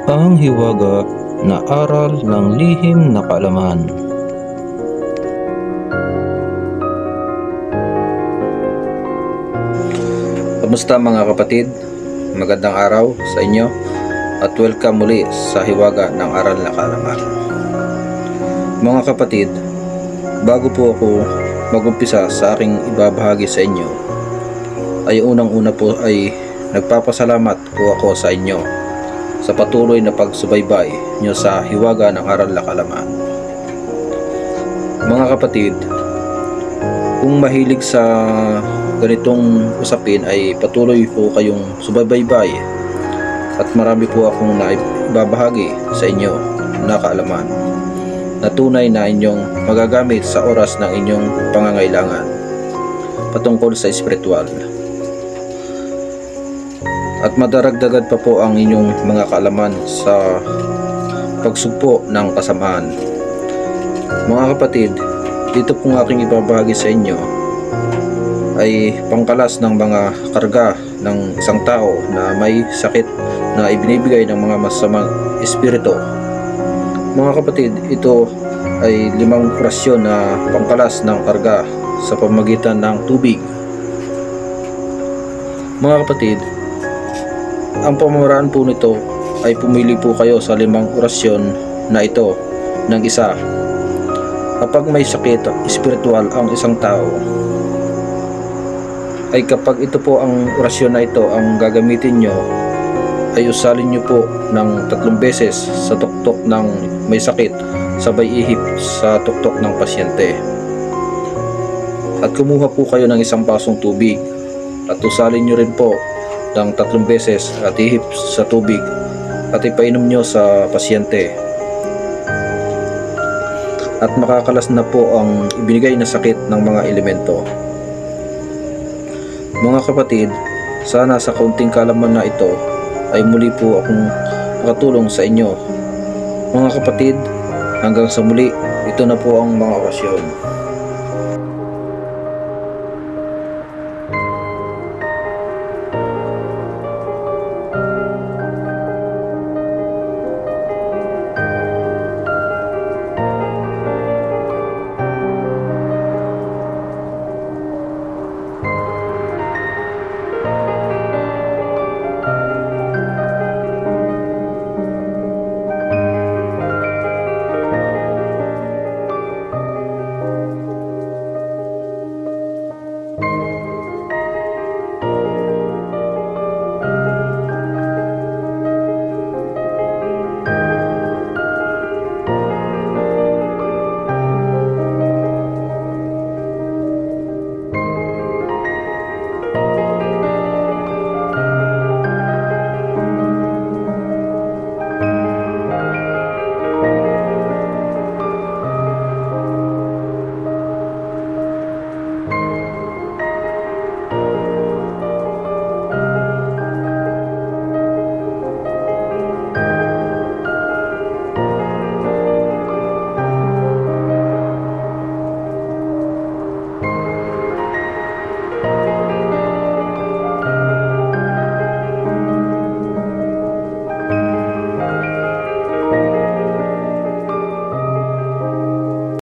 Ang hiwaga na aral ng lihim na kaalaman. Kamusta mga kapatid? Magandang araw sa inyo at welcome muli sa hiwaga ng aral na kaalaman. Mga kapatid, bago po ako magumpisa sa aking ibabahagi sa inyo, ay unang-una po ay nagpapasalamat po ako sa inyo sa patuloy na pagsubaybay nyo sa hiwaga ng aral na kaalaman. Mga kapatid, kung mahilig sa ganitong usapin ay patuloy po kayong subaybay at marami po akong naibabahagi sa inyo na kaalaman na tunay na inyong magagamit sa oras ng inyong pangangailangan patungkol sa espiritual. At madaragdagan pa po ang inyong mga kaalaman sa pagsugpo ng kasamaan. Mga kapatid, dito pong aking ibabahagi sa inyo ay pangkalas ng mga karga ng isang tao na may sakit na ibinibigay ng mga masamang espiritu. Mga kapatid, ito ay 5 orasyon na pangkalas ng karga sa pamamagitan ng tubig. Mga kapatid, ang pamamaraan po nito ay pumili po kayo sa 5 orasyon na ito ng isa. Kapag may sakit espiritual ang isang tao, ay kapag ito po ang orasyon na ito ang gagamitin nyo, ay usalin nyo po ng 3 beses sa tuktok ng may sakit, sabay ihip sa tuktok ng pasyente. At kumuha po kayo ng 1 basong tubig at usalin nyo rin po ng 3 beses at ihip sa tubig at ipainom nyo sa pasyente. At makakalas na po ang ibinigay na sakit ng mga elemento. Mga kapatid, sana sa kaunting kaalaman na ito ay muli po akong makatulong sa inyo. Mga kapatid, hanggang sa muli, ito na po ang mga orasyon.